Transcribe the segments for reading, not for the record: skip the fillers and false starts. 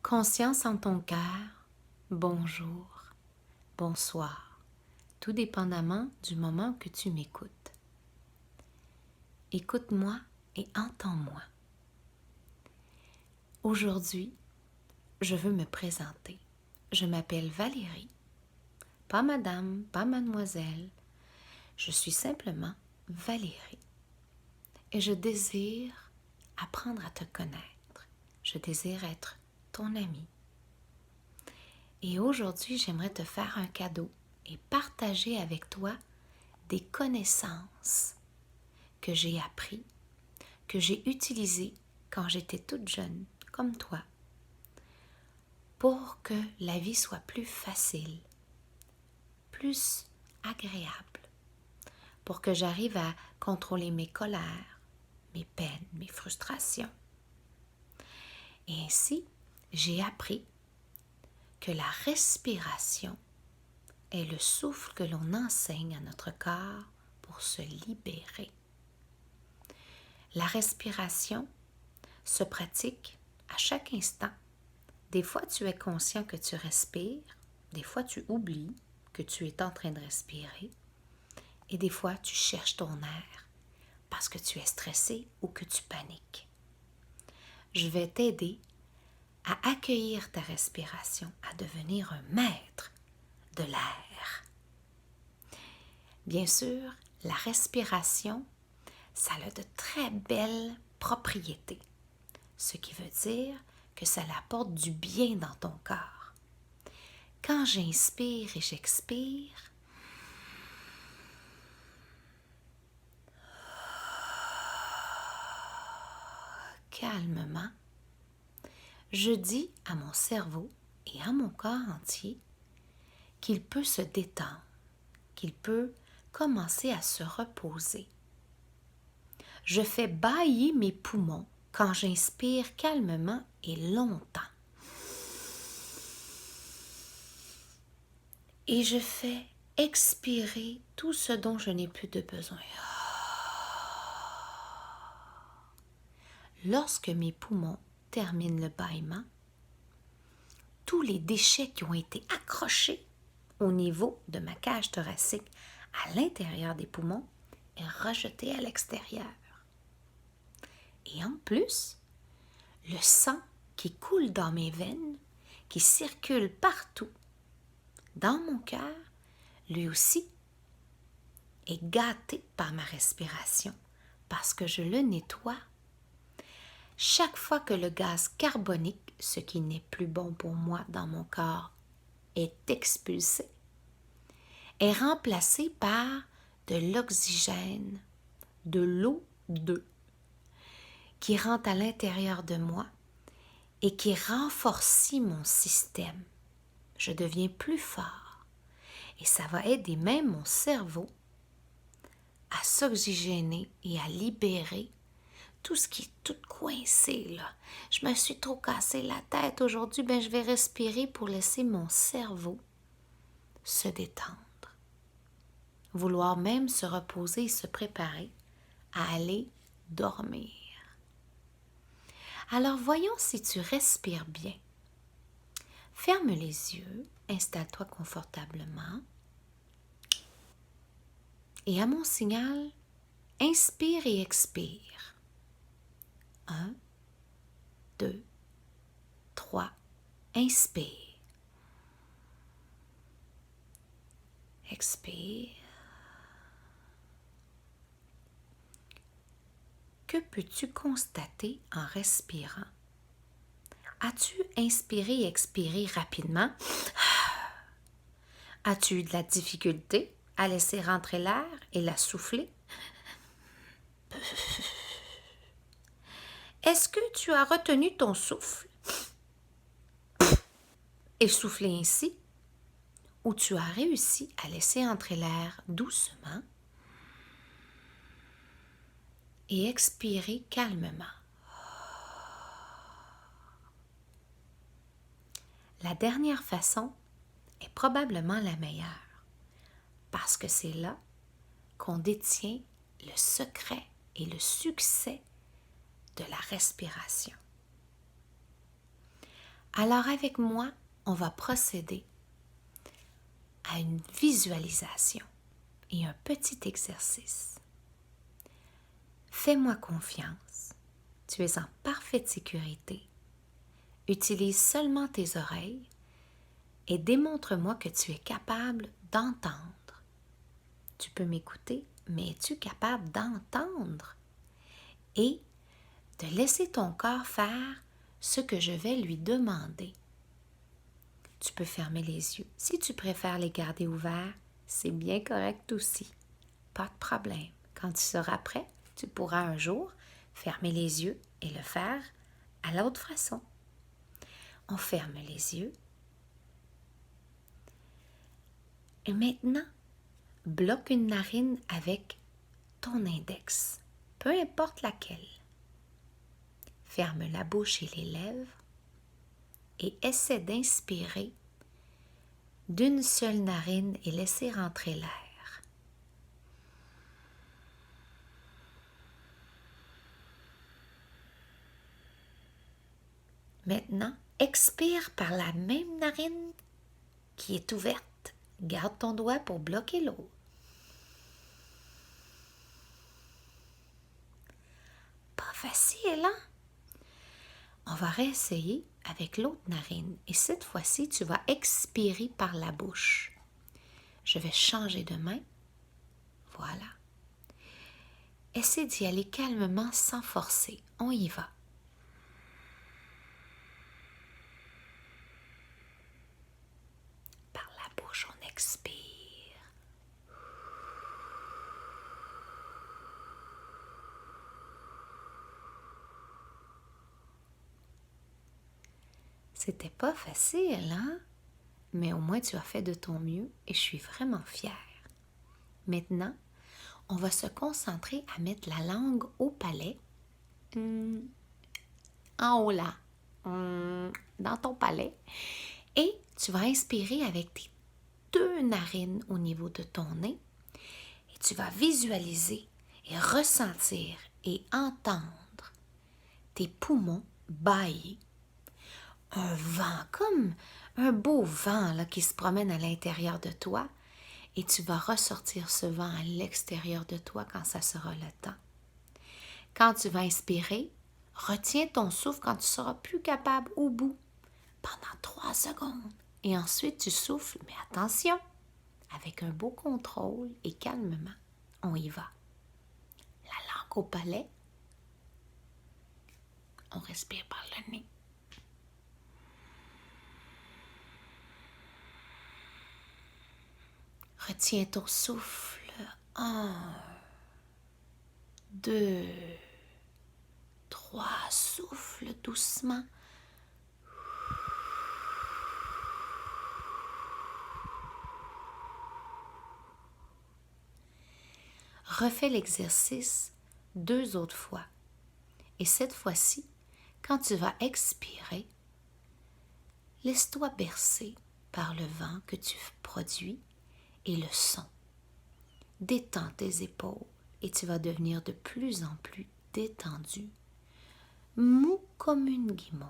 Conscience en ton cœur, bonjour, bonsoir, tout dépendamment du moment que tu m'écoutes. Écoute-moi et entends-moi. Aujourd'hui, je veux me présenter. Je m'appelle Valérie, pas madame, pas mademoiselle, je suis simplement Valérie. Et je désire apprendre à te connaître. Je désire être ton amie. Et aujourd'hui, j'aimerais te faire un cadeau et partager avec toi des connaissances que j'ai apprises, que j'ai utilisées quand j'étais toute jeune, comme toi, pour que la vie soit plus facile, plus agréable, pour que j'arrive à contrôler mes colères, mes peines, mes frustrations. Et ainsi, j'ai appris que la respiration est le souffle que l'on enseigne à notre corps pour se libérer. La respiration se pratique à chaque instant. Des fois, tu es conscient que tu respires, des fois, tu oublies que tu es en train de respirer, et des fois, tu cherches ton air parce que tu es stressé ou que tu paniques. Je vais t'aider à accueillir ta respiration, à devenir un maître de l'air. Bien sûr, la respiration, ça a de très belles propriétés, ce qui veut dire que ça apporte du bien dans ton corps. Quand j'inspire et j'expire, calmement, je dis à mon cerveau et à mon corps entier qu'il peut se détendre, qu'il peut commencer à se reposer. Je fais bâiller mes poumons quand j'inspire calmement et longtemps. Et je fais expirer tout ce dont je n'ai plus de besoin. Lorsque mes poumons terminent le bâillement, tous les déchets qui ont été accrochés au niveau de ma cage thoracique à l'intérieur des poumons est rejeté à l'extérieur. Et en plus, le sang qui coule dans mes veines, qui circule partout dans mon cœur, lui aussi est gâté par ma respiration parce que je le nettoie. Chaque fois que le gaz carbonique, ce qui n'est plus bon pour moi dans mon corps, est expulsé, est remplacé par de l'oxygène, de l'O2, qui rentre à l'intérieur de moi et qui renforce mon système. Je deviens plus fort et ça va aider même mon cerveau à s'oxygéner et à libérer tout ce qui est tout coincé, là. Je me suis trop cassé la tête aujourd'hui, je vais respirer pour laisser mon cerveau se détendre. Vouloir même se reposer et se préparer à aller dormir. Alors voyons si tu respires bien. Ferme les yeux, installe-toi confortablement. Et à mon signal, inspire et expire. 1, 2, 3, inspire. Expire. Que peux-tu constater en respirant? As-tu inspiré et expiré rapidement? As-tu eu de la difficulté à laisser rentrer l'air et la souffler? Est-ce que tu as retenu ton souffle et soufflé ainsi? Ou tu as réussi à laisser entrer l'air doucement et expirer calmement? La dernière façon est probablement la meilleure parce que c'est là qu'on détient le secret et le succès de la respiration. Alors avec moi, on va procéder à une visualisation et un petit exercice. Fais-moi confiance. Tu es en parfaite sécurité. Utilise seulement tes oreilles et démontre-moi que tu es capable d'entendre. Tu peux m'écouter, mais es-tu capable d'entendre et de laisser ton corps faire ce que je vais lui demander? Tu peux fermer les yeux. Si tu préfères les garder ouverts, c'est bien correct aussi. Pas de problème. Quand tu seras prêt, tu pourras un jour fermer les yeux et le faire à l'autre façon. On ferme les yeux. Et maintenant, bloque une narine avec ton index, peu importe laquelle. Ferme la bouche et les lèvres et essaie d'inspirer d'une seule narine et laisser rentrer l'air. Maintenant, expire par la même narine qui est ouverte. Garde ton doigt pour bloquer l'eau. Pas facile, hein? On va réessayer avec l'autre narine et cette fois-ci, tu vas expirer par la bouche. Je vais changer de main. Voilà. Essaie d'y aller calmement sans forcer. On y va. Par la bouche, on expire. C'était pas facile, hein? Mais au moins tu as fait de ton mieux et je suis vraiment fière. Maintenant, on va se concentrer à mettre la langue au palais. En haut là, dans ton palais. Et tu vas inspirer avec tes deux narines au niveau de ton nez. Et tu vas visualiser et ressentir et entendre tes poumons bâiller. Un vent, comme un beau vent là, qui se promène à l'intérieur de toi. Et tu vas ressortir ce vent à l'extérieur de toi quand ça sera le temps. Quand tu vas inspirer, retiens ton souffle quand tu seras plus capable au bout, pendant 3 secondes. Et ensuite, tu souffles, mais attention, avec un beau contrôle et calmement. On y va. La langue au palais. On respire par le nez. Retiens ton souffle. 1, 2, 3. Souffle doucement. Refais l'exercice 2 autres fois. Et cette fois-ci, quand tu vas expirer, laisse-toi bercer par le vent que tu produis et le son. Détends tes épaules et tu vas devenir de plus en plus détendu, mou comme une guimauve.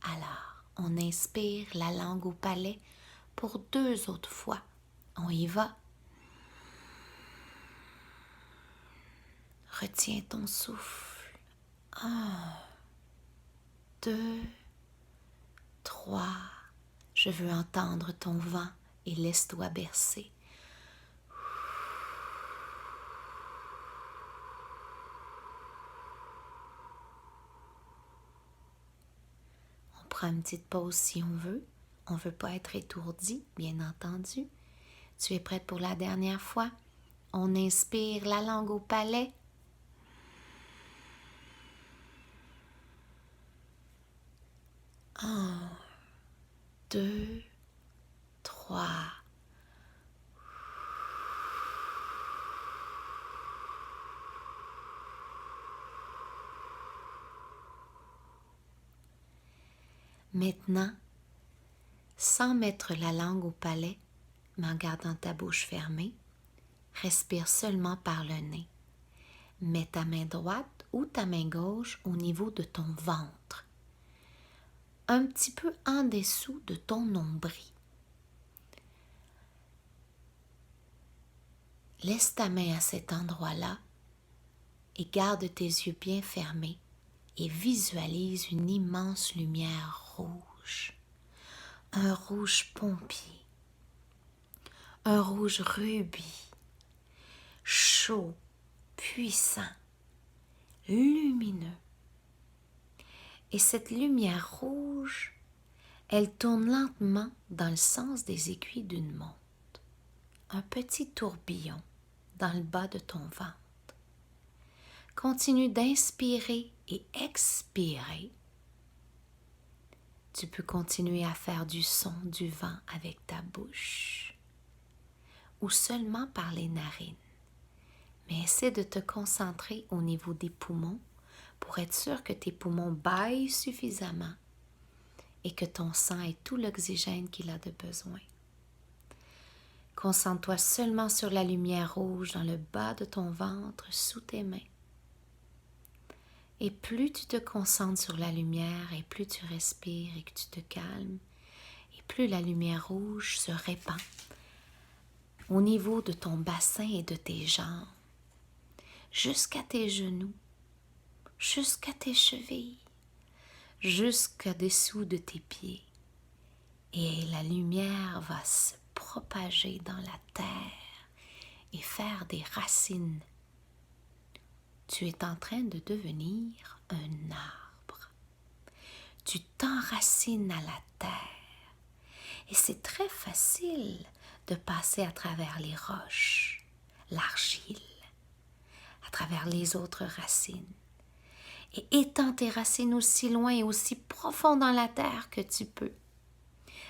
Alors, on inspire la langue au palais pour 2 autres fois. On y va. Retiens ton souffle. 1, 2, 3. Je veux entendre ton vent et laisse-toi bercer. On prend une petite pause si on veut. On ne veut pas être étourdi, bien entendu. Tu es prête pour la dernière fois? On inspire la langue au palais. 1, 2, 3. Maintenant, sans mettre la langue au palais, mais en gardant ta bouche fermée, respire seulement par le nez. Mets ta main droite ou ta main gauche au niveau de ton ventre. un petit peu en dessous de ton nombril. Laisse ta main à cet endroit-là et garde tes yeux bien fermés et visualise une immense lumière rouge, un rouge pompier, un rouge rubis, chaud, puissant, lumineux. Et cette lumière rouge, elle tourne lentement dans le sens des aiguilles d'une montre. Un petit tourbillon dans le bas de ton ventre. Continue d'inspirer et expirer. Tu peux continuer à faire du son du vent avec ta bouche ou seulement par les narines. Mais essaie de te concentrer au niveau des poumons pour être sûr que tes poumons bâillent suffisamment et que ton sang ait tout l'oxygène qu'il a de besoin. Concentre-toi seulement sur la lumière rouge dans le bas de ton ventre, sous tes mains. Et plus tu te concentres sur la lumière et plus tu respires et que tu te calmes, et plus la lumière rouge se répand au niveau de ton bassin et de tes jambes, jusqu'à tes genoux, jusqu'à tes chevilles, jusqu'à dessous de tes pieds. Et la lumière va se propager dans la terre et faire des racines. Tu es en train de devenir un arbre. Tu t'enracines à la terre et c'est très facile de passer à travers les roches, l'argile, à travers les autres racines. Et étends tes racines aussi loin et aussi profond dans la terre que tu peux.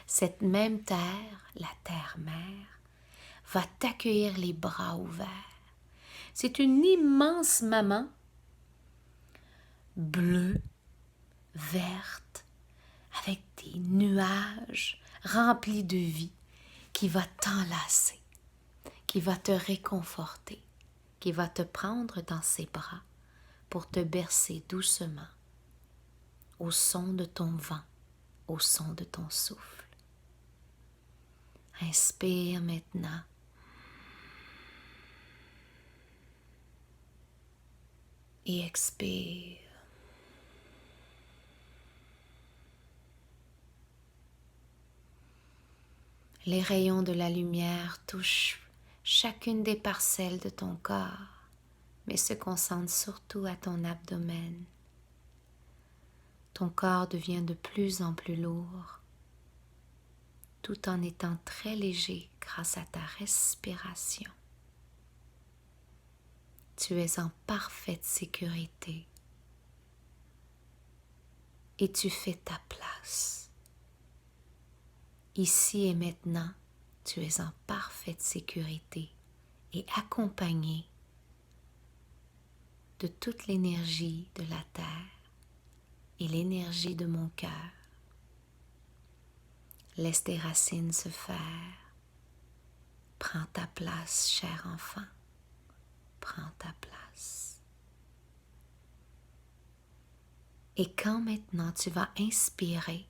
Cette même terre, la terre-mère, va t'accueillir les bras ouverts. C'est une immense maman, bleue, verte, avec des nuages remplis de vie, qui va t'enlacer, qui va te réconforter, qui va te prendre dans ses bras pour te bercer doucement, au son de ton vent, au son de ton souffle. Inspire maintenant. Et expire. Les rayons de la lumière touchent chacune des parcelles de ton corps, mais se concentrent surtout à ton abdomen. Ton corps devient de plus en plus lourd, tout en étant très léger grâce à ta respiration. Tu es en parfaite sécurité et tu fais ta place. Ici et maintenant, tu es en parfaite sécurité et accompagné de toute l'énergie de la terre et l'énergie de mon cœur. Laisse tes racines se faire. Prends ta place, cher enfant. Prends ta place. Et quand maintenant tu vas inspirer,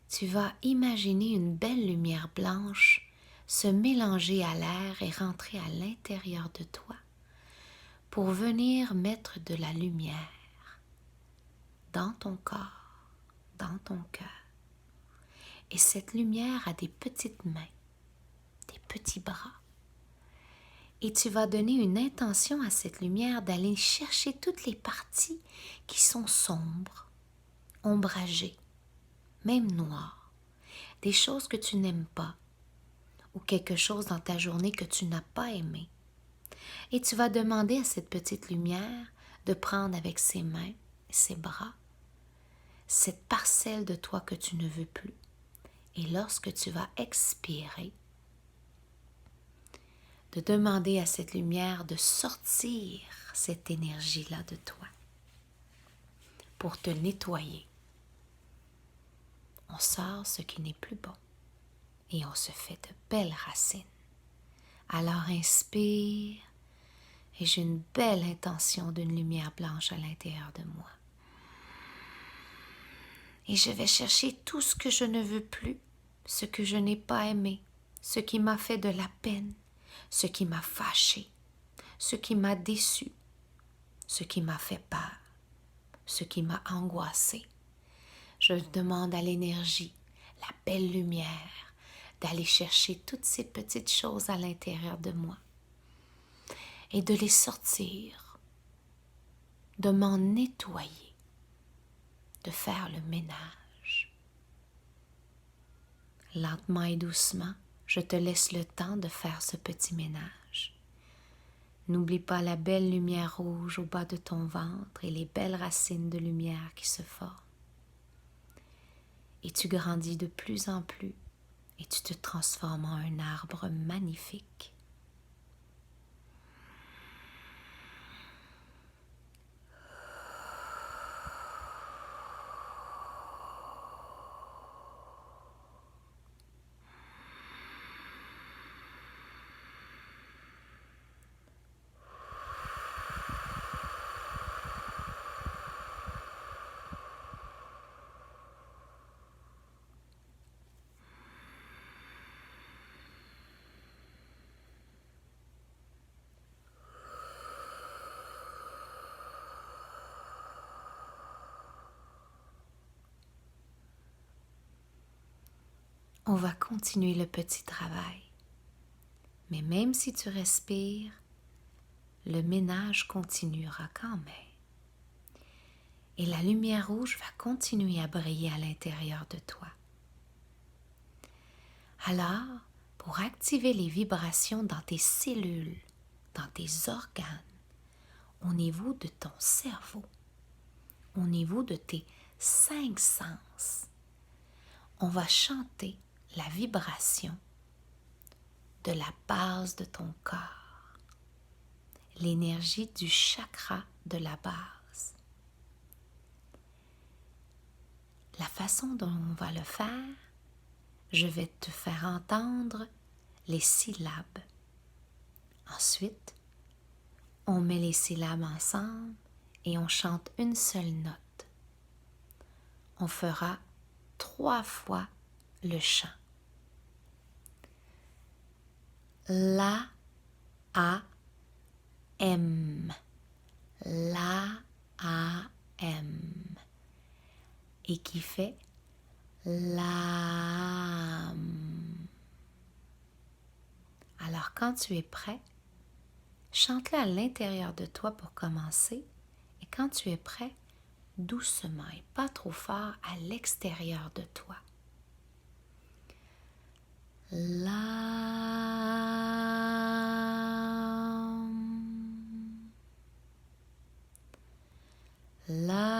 tu vas imaginer une belle lumière blanche se mélanger à l'air et rentrer à l'intérieur de toi pour venir mettre de la lumière dans ton corps, dans ton cœur. Et cette lumière a des petites mains, des petits bras. Et tu vas donner une intention à cette lumière d'aller chercher toutes les parties qui sont sombres, ombragées, même noires, des choses que tu n'aimes pas ou quelque chose dans ta journée que tu n'as pas aimé. Et tu vas demander à cette petite lumière de prendre avec ses mains et ses bras cette parcelle de toi que tu ne veux plus. Et lorsque tu vas expirer, de demander à cette lumière de sortir cette énergie-là de toi pour te nettoyer. On sort ce qui n'est plus bon et on se fait de belles racines. Alors inspire et j'ai une belle intention d'une lumière blanche à l'intérieur de moi. Et je vais chercher tout ce que je ne veux plus, ce que je n'ai pas aimé, ce qui m'a fait de la peine, ce qui m'a fâché, ce qui m'a déçu, ce qui m'a fait peur, ce qui m'a angoissé. Je demande à l'énergie, la belle lumière, d'aller chercher toutes ces petites choses à l'intérieur de moi et de les sortir, de m'en nettoyer, de faire le ménage. Lentement et doucement, je te laisse le temps de faire ce petit ménage. N'oublie pas la belle lumière rouge au bas de ton ventre et les belles racines de lumière qui se forment. Et tu grandis de plus en plus et tu te transformes en un arbre magnifique. On va continuer le petit travail. Mais même si tu respires, le ménage continuera quand même. Et la lumière rouge va continuer à briller à l'intérieur de toi. Alors, pour activer les vibrations dans tes cellules, dans tes organes, au niveau de ton cerveau, au niveau de tes 5 sens, on va chanter la vibration de la base de ton corps, l'énergie du chakra de la base. La façon dont on va le faire, je vais te faire entendre les syllabes. Ensuite, on met les syllabes ensemble et on chante une seule note. On fera 3 fois le chant. La, A, M. La, A, M. Et qui fait l'âme. Alors quand tu es prêt, chante-le à l'intérieur de toi pour commencer. Et quand tu es prêt, doucement et pas trop fort à l'extérieur de toi. L'âme. L'âme.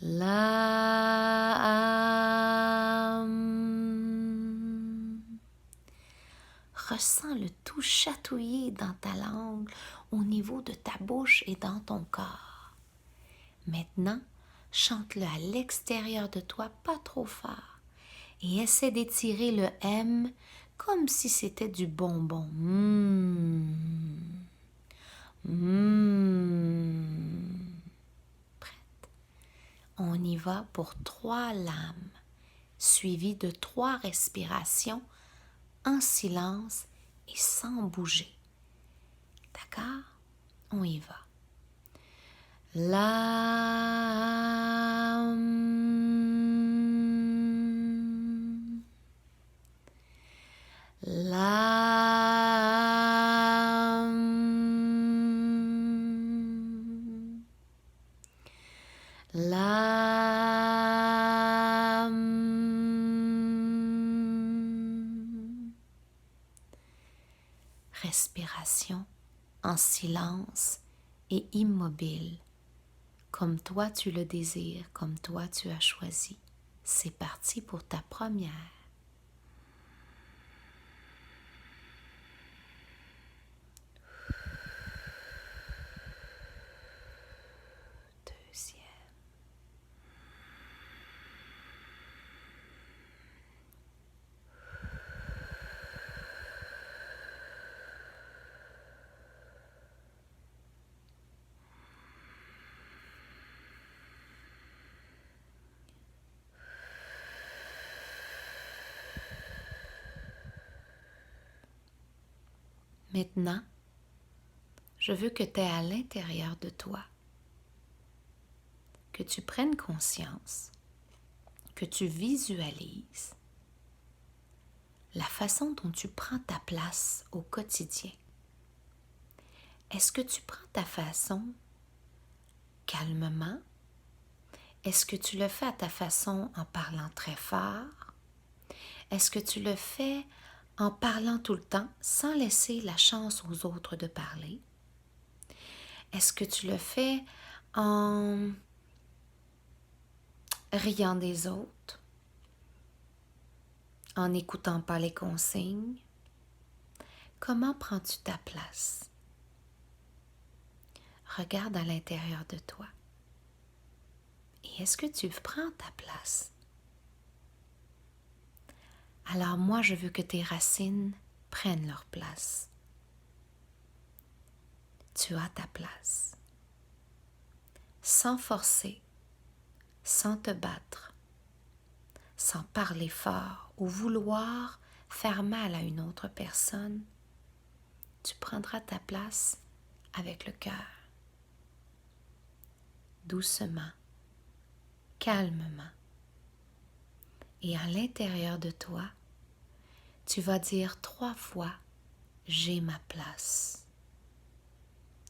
L'âme. Ressens le tout chatouiller dans ta langue, au niveau de ta bouche et dans ton corps. Maintenant, chante-le à l'extérieur de toi, pas trop fort, et essaie d'étirer le M comme si c'était du bonbon. Prête? On y va pour 3 lames, suivies de 3 respirations en silence et sans bouger. D'accord? On y va. L'âme. L'âme. L'âme. Respiration en silence et immobile, comme toi tu le désires, comme toi tu as choisi. C'est parti pour ta première. Deuxième. Maintenant, je veux que tu aies à l'intérieur de toi, que tu prennes conscience, que tu visualises la façon dont tu prends ta place au quotidien. Est-ce que tu prends ta façon calmement? Est-ce que tu le fais à ta façon en parlant très fort? Est-ce que tu le fais en parlant tout le temps sans laisser la chance aux autres de parler? Est-ce que tu le fais en riant des autres, en n'écoutant pas les consignes? Comment prends-tu ta place? Regarde à l'intérieur de toi. Et est-ce que tu prends ta place? Alors moi, je veux que tes racines prennent leur place. Tu as ta place. Sans forcer, sans te battre, sans parler fort ou vouloir faire mal à une autre personne, tu prendras ta place avec le cœur. Doucement, calmement. Et à l'intérieur de toi, tu vas dire 3 fois « J'ai ma place ».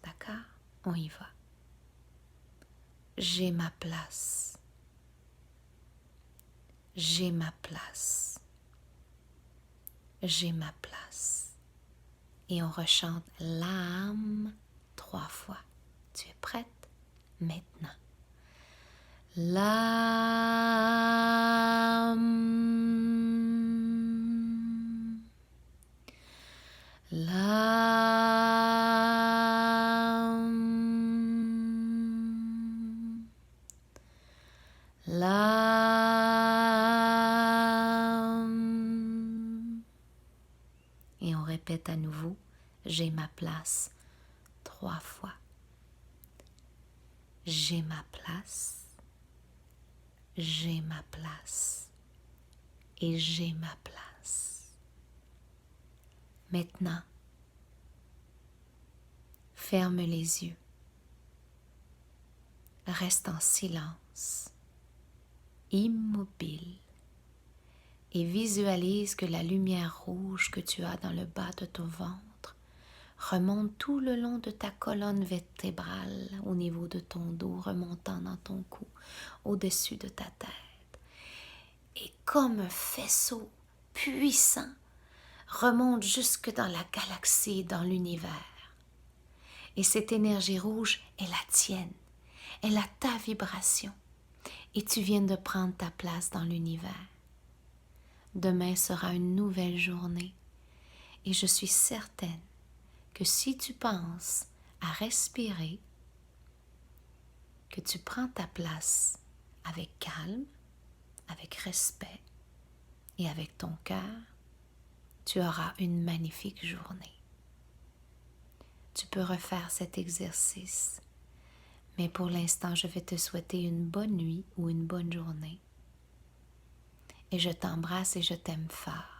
D'accord? On y va. J'ai ma place. J'ai ma place. J'ai ma place. Et on rechante l'âme 3 fois. Tu es prête? Maintenant. L'âme. L'âme. L'âme. Et on répète à nouveau, j'ai ma place 3 fois. J'ai ma place. J'ai ma place et j'ai ma place. Maintenant, ferme les yeux. Reste en silence, immobile, et visualise que la lumière rouge que tu as dans le bas de ton ventre remonte tout le long de ta colonne vertébrale, au niveau de ton dos, remontant dans ton cou, au-dessus de ta tête. Et comme un faisceau puissant, remonte jusque dans la galaxie, dans l'univers. Et cette énergie rouge est la tienne, elle a ta vibration. Et tu viens de prendre ta place dans l'univers. Demain sera une nouvelle journée. Et je suis certaine que si tu penses à respirer, que tu prends ta place avec calme, avec respect et avec ton cœur, tu auras une magnifique journée. Tu peux refaire cet exercice, mais pour l'instant, je vais te souhaiter une bonne nuit ou une bonne journée. Et je t'embrasse et je t'aime fort.